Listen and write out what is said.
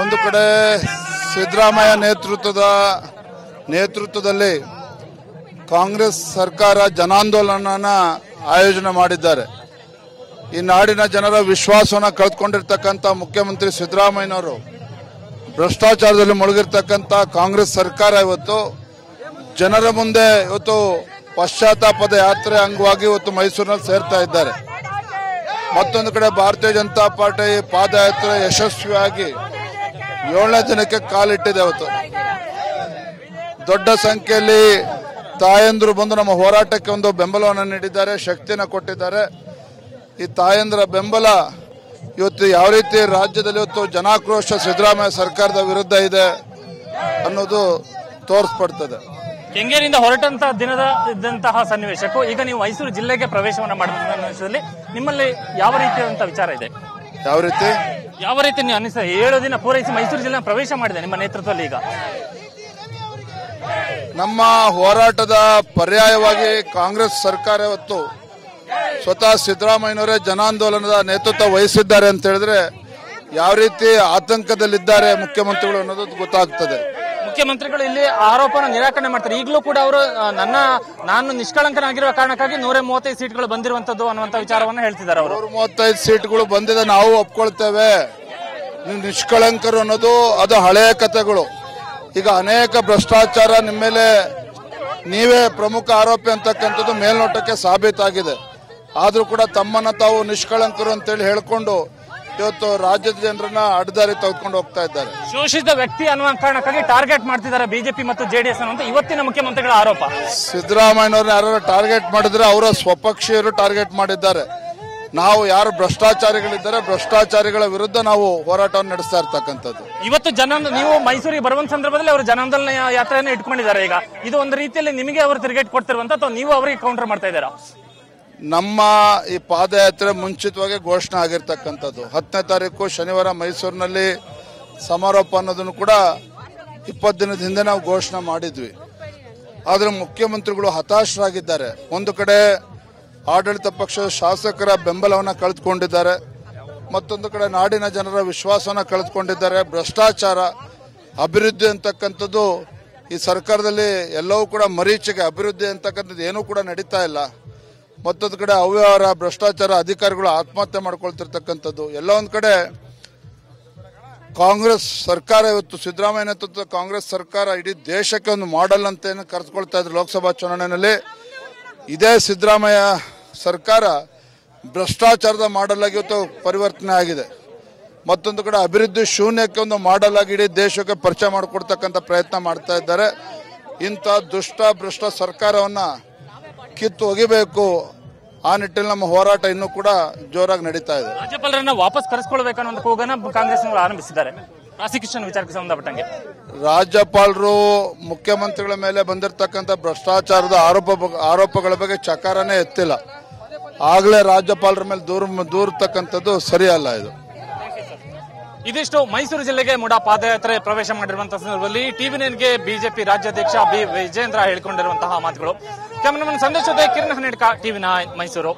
ಒಂದು ಕಡೆ ಸಿದ್ದರಾಮಯ್ಯ ನೇತೃತ್ವದಲ್ಲಿ ಕಾಂಗ್ರೆಸ್ ಸರ್ಕಾರ ಜನಾಂದೋಲನ ಆಯೋಜನೆ ಮಾಡಿದ್ದಾರೆ. ಈ ನಾಡಿನ ಜನರ ವಿಶ್ವಾಸವನ್ನು ಕಳೆದುಕೊಂಡಿರ್ತಕ್ಕಂಥ ಮುಖ್ಯಮಂತ್ರಿ ಸಿದ್ದರಾಮಯ್ಯನವರು ಭ್ರಷ್ಟಾಚಾರದಲ್ಲಿ ಮುಳುಗಿರ್ತಕ್ಕಂಥ ಕಾಂಗ್ರೆಸ್ ಸರ್ಕಾರ ಇವತ್ತು ಜನರ ಮುಂದೆ ಪಶ್ಚಾತ್ತಾಪದ ಯಾತ್ರೆ ಅಂಗವಾಗಿ ಇವತ್ತು ಮೈಸೂರಿನಲ್ಲಿ ಸೇರ್ತಾ ಇದ್ದಾರೆ. ಮತ್ತೊಂದು ಕಡೆ ಭಾರತೀಯ ಜನತಾ ಪಾರ್ಟಿ ಪಾದಯಾತ್ರೆ ಯಶಸ್ವಿಯಾಗಿ 7ನೇ ದಿನಕ್ಕೆ ಕಾಲಿಟ್ಟಿದೆ. ಇವತ್ತು ದೊಡ್ಡ ಸಂಖ್ಯೆಯಲ್ಲಿ ತಾಯಂದಿರು ಬಂದು ನಮ್ಮ ಹೋರಾಟಕ್ಕೆ ಒಂದು ಬೆಂಬಲವನ್ನು ನೀಡಿದ್ದಾರೆ, ಶಕ್ತಿಯನ್ನು ಕೊಟ್ಟಿದ್ದಾರೆ. ಈ ತಾಯಂದಿರ ಬೆಂಬಲ ಇವತ್ತು ಯಾವ ರೀತಿ ರಾಜ್ಯದಲ್ಲಿ ಇವತ್ತು ಜನಾಕ್ರೋಶ ಸಿದ್ದರಾಮಯ್ಯ ಸರ್ಕಾರದ ವಿರುದ್ಧ ಇದೆ ಅನ್ನೋದು ತೋರಿಸ್ಪಡ್ತದೆ. ಕೆಂಗೇರಿಯಿಂದ ಹೊರಟಂತ ಇದ್ದಂತಹ ಸನ್ನಿವೇಶಕ್ಕೂ ಈಗ ನೀವು ಮೈಸೂರು ಜಿಲ್ಲೆಗೆ ಪ್ರವೇಶವನ್ನ ಮಾಡಿದಲ್ಲಿ ನಿಮ್ಮಲ್ಲಿ ಯಾವ ರೀತಿಯಾದಂತಹ ವಿಚಾರ ಇದೆ? ಯಾವ ರೀತಿ ನೀವು ಅನಿಸ 7 ದಿನ ಪೂರೈಸಿ ಮೈಸೂರು ಜಿಲ್ಲೆ ಪ್ರವೇಶ ಮಾಡಿದೆ ನಿಮ್ಮ ನೇತೃತ್ವದಲ್ಲಿ. ಈಗ ನಮ್ಮ ಹೋರಾಟದ ಪರ್ಯಾಯವಾಗಿ ಕಾಂಗ್ರೆಸ್ ಸರ್ಕಾರ ಇವತ್ತು ಸ್ವತಃ ಸಿದ್ದರಾಮಯ್ಯನವರೇ ಜನಾಂದೋಲನದ ನೇತೃತ್ವ ವಹಿಸಿದ್ದಾರೆ ಅಂತ ಹೇಳಿದ್ರೆ ಯಾವ ರೀತಿ ಆತಂಕದಲ್ಲಿದ್ದಾರೆ ಮುಖ್ಯಮಂತ್ರಿಗಳು ಅನ್ನೋದು ಗೊತ್ತಾಗ್ತದೆ. ಮುಖ್ಯಮಂತ್ರಿಗಳು ಇಲ್ಲಿ ಆರೋಪನ ನಿರಾಕರಣೆ ಮಾಡ್ತಾರೆ. ಈಗಲೂ ಕೂಡ ಅವರು ನಾನು ನಿಷ್ಕಳಂಕನಾಗಿರುವ ಕಾರಣಕ್ಕಾಗಿ 135 ಸೀಟ್ಗಳು ಬಂದಿರುವಂತದ್ದು ಅನ್ನುವಂತ ವಿಚಾರವನ್ನು ಹೇಳ್ತಿದ್ದಾರೆ. ಅವರು 135 ಸೀಟ್ಗಳು ಬಂದಿದೆ, ನಾವು ಒಪ್ಕೊಳ್ತೇವೆ. ನೀವು ನಿಷ್ಕಳಂಕರು ಅನ್ನೋದು ಅದು ಹಳೆಯ ಕಥೆಗಳು. ಈಗ ಅನೇಕ ಭ್ರಷ್ಟಾಚಾರ ನಿಮ್ಮ ಮೇಲೆ ನೀವೇ ಪ್ರಮುಖ ಆರೋಪಿ ಅಂತಕ್ಕಂಥದ್ದು ಮೇಲ್ನೋಟಕ್ಕೆ ಸಾಬೀತಾಗಿದೆ. ಆದ್ರೂ ಕೂಡ ತಮ್ಮನ್ನ ತಾವು ನಿಷ್ಕಳಂಕರು ಅಂತೇಳಿ ಹೇಳ್ಕೊಂಡು ಇವತ್ತು ರಾಜ್ಯದ ಜನರನ್ನ ಅಡ್ಡದಾರಿ ತೆಗೆದುಕೊಂಡು ಹೋಗ್ತಾ ಇದ್ದಾರೆ. ಶೋಷಿತ ವ್ಯಕ್ತಿ ಅನ್ನುವ ಕಾರಣಕ್ಕಾಗಿ ಟಾರ್ಗೆಟ್ ಮಾಡ್ತಿದ್ದಾರೆ ಬಿಜೆಪಿ ಮತ್ತು ಜೆಡಿಎಸ್ ಅನ್ನುವಂತ ಇವತ್ತಿನ ಮುಖ್ಯಮಂತ್ರಿಗಳ ಆರೋಪ. ಸಿದ್ದರಾಮಯ್ಯನವ್ರನ್ನ ಯಾರು ಟಾರ್ಗೆಟ್ ಮಾಡಿದ್ರೆ ಅವರ ಸ್ವಪಕ್ಷೀಯರು ಟಾರ್ಗೆಟ್ ಮಾಡಿದ್ದಾರೆ. ನಾವು ಯಾರು ಭ್ರಷ್ಟಾಚಾರಿಗಳಿದ್ದಾರೆ ಭ್ರಷ್ಟಾಚಾರಿಗಳ ವಿರುದ್ಧ ನಾವು ಹೋರಾಟವನ್ನು ನಡೆಸ್ತಾ ಇರ್ತಕ್ಕಂಥದ್ದು. ಇವತ್ತು ನೀವು ಮೈಸೂರಿಗೆ ಬರುವಂತ ಸಂದರ್ಭದಲ್ಲಿ ಅವರು ಜನಾಂದೋಲನ ಯಾತ್ರೆಯನ್ನು ಇಟ್ಕೊಂಡಿದ್ದಾರೆ. ಈಗ ಇದು ಒಂದು ರೀತಿಯಲ್ಲಿ ನಿಮಗೆ ಅವರು ತಿರುಗೇಟ್ ಕೊಡ್ತಿರುವಂತ ಅಥವಾ ನೀವು ಅವರಿಗೆ ಕೌಂಟರ್ ಮಾಡ್ತಾ ಇದ್ದೀರಾ? ನಮ್ಮ ಈ ಪಾದಯಾತ್ರೆ ಮುಂಚಿತವಾಗಿ ಘೋಷಣೆ ಆಗಿರ್ತಕ್ಕಂಥದ್ದು 10ನೇ ತಾರೀಕು ಶನಿವಾರ ಮೈಸೂರಿನಲ್ಲಿ ಸಮಾರೋಪ ಅನ್ನೋದನ್ನು ಕೂಡ 20 ದಿನದ ಹಿಂದೆ ನಾವು ಘೋಷಣೆ ಮಾಡಿದ್ವಿ. ಆದ್ರೆ ಮುಖ್ಯಮಂತ್ರಿಗಳು ಹತಾಶರಾಗಿದ್ದಾರೆ. ಒಂದು ಕಡೆ ಆಡಳಿತ ಪಕ್ಷದ ಶಾಸಕರ ಬೆಂಬಲವನ್ನು ಕಳೆದುಕೊಂಡಿದ್ದಾರೆ, ಮತ್ತೊಂದು ಕಡೆ ನಾಡಿನ ಜನರ ವಿಶ್ವಾಸವನ್ನು ಕಳೆದುಕೊಂಡಿದ್ದಾರೆ. ಭ್ರಷ್ಟಾಚಾರ, ಅಭಿವೃದ್ಧಿ ಅಂತಕ್ಕಂಥದ್ದು ಈ ಸರ್ಕಾರದಲ್ಲಿ ಎಲ್ಲವೂ ಕೂಡ ಮರೀಚಿಗೆ, ಅಭಿವೃದ್ಧಿ ಅಂತಕ್ಕಂಥದ್ದು ಏನೂ ಕೂಡ ನಡೀತಾ ಇಲ್ಲ. ಮತ್ತೊಂದು ಕಡೆ ಅವ್ಯವಹಾರ, ಭ್ರಷ್ಟಾಚಾರ, ಅಧಿಕಾರಿಗಳು ಆತ್ಮಹತ್ಯೆ ಮಾಡ್ಕೊಳ್ತಿರ್ತಕ್ಕಂಥದ್ದು. ಎಲ್ಲ ಒಂದು ಕಡೆ ಕಾಂಗ್ರೆಸ್ ಸರ್ಕಾರ ಇವತ್ತು ಸಿದ್ದರಾಮಯ್ಯ ನೇತೃತ್ವದ ಕಾಂಗ್ರೆಸ್ ಸರ್ಕಾರ ಇಡೀ ದೇಶಕ್ಕೆ ಒಂದು ಮಾಡೆಲ್ ಅಂತ ಏನು ಕರೆದುಕೊಳ್ತಾ ಇದ್ರು. ಲೋಕಸಭಾ ಚುನಾವಣೆಯಲ್ಲಿ ಇದೇ ಸಿದ್ದರಾಮಯ್ಯ ಸರ್ಕಾರ ಭ್ರಷ್ಟಾಚಾರದ ಮಾಡೆಲ್ ಆಗಿ ಇವತ್ತು ಪರಿವರ್ತನೆ ಆಗಿದೆ. ಮತ್ತೊಂದು ಕಡೆ ಅಭಿವೃದ್ಧಿ ಶೂನ್ಯಕ್ಕೆ ಒಂದು ಮಾಡೆಲ್ ಆಗಿ ಇಡೀ ದೇಶಕ್ಕೆ ಪರಿಚಯ ಮಾಡಿಕೊಡ್ತಕ್ಕಂಥ ಪ್ರಯತ್ನ ಮಾಡ್ತಾ ಇದ್ದಾರೆ. ಇಂಥ ಭ್ರಷ್ಟ ಸರ್ಕಾರವನ್ನ ಕಿತ್ತು ಒಗಿಬೇಕು. ಆ ನಿಟ್ಟಿನಲ್ಲಿ ನಮ್ಮ ಹೋರಾಟ ಇನ್ನೂ ಕೂಡ ಜೋರಾಗಿ ನಡೀತಾ ಇದೆ. ರಾಜ್ಯಪಾಲರನ್ನ ವಾಪಸ್ ಕರೆಸ್ಕೊಳ್ಬೇಕನ್ನೋ ಕೂಗನ್ನ ಕಾಂಗ್ರೆಸ್ ಆರಂಭಿಸಿದ್ದಾರೆ. ಪ್ರಾಸಿಕ್ಯೂಷನ್ ವಿಚಾರಕ್ಕೆ ಸಂಬಂಧಪಟ್ಟಂಗೆ ರಾಜ್ಯಪಾಲರು ಮುಖ್ಯಮಂತ್ರಿಗಳ ಮೇಲೆ ಬಂದಿರತಕ್ಕಂಥ ಭ್ರಷ್ಟಾಚಾರದ ಆರೋಪಗಳ ಬಗ್ಗೆ ಚಕಾರನೇ ಎತ್ತಿಲ್ಲ. ಆಗ್ಲೇ ರಾಜ್ಯಪಾಲರ ಮೇಲೆ ದೂರತಕ್ಕಂಥದ್ದು ಸರಿಯಲ್ಲ. ಇದಿಷ್ಟು ಮೈಸೂರು ಜಿಲ್ಲೆಗೆ ಮುಡಾ ಪಾದಯಾತ್ರೆ ಪ್ರವೇಶ ಮಾಡಿರುವಂತಹ ಸಂದರ್ಭದಲ್ಲಿ ಟಿವಿ9ಗೆ ಬಿಜೆಪಿ ರಾಜ್ಯಾಧ್ಯಕ್ಷ ಬಿ ವಿಜೇಂದ್ರ ಹೇಳಿಕೊಂಡಿರುವಂತಹ ಮಾತುಗಳು. ಕ್ಯಾಮರಾಮನ್ ಸಂದೇಶ್ ಜೊತೆ ಕಿರಣ್ ಹನೇಡ್ಕ, ಟಿವಿ9 ಮೈಸೂರು.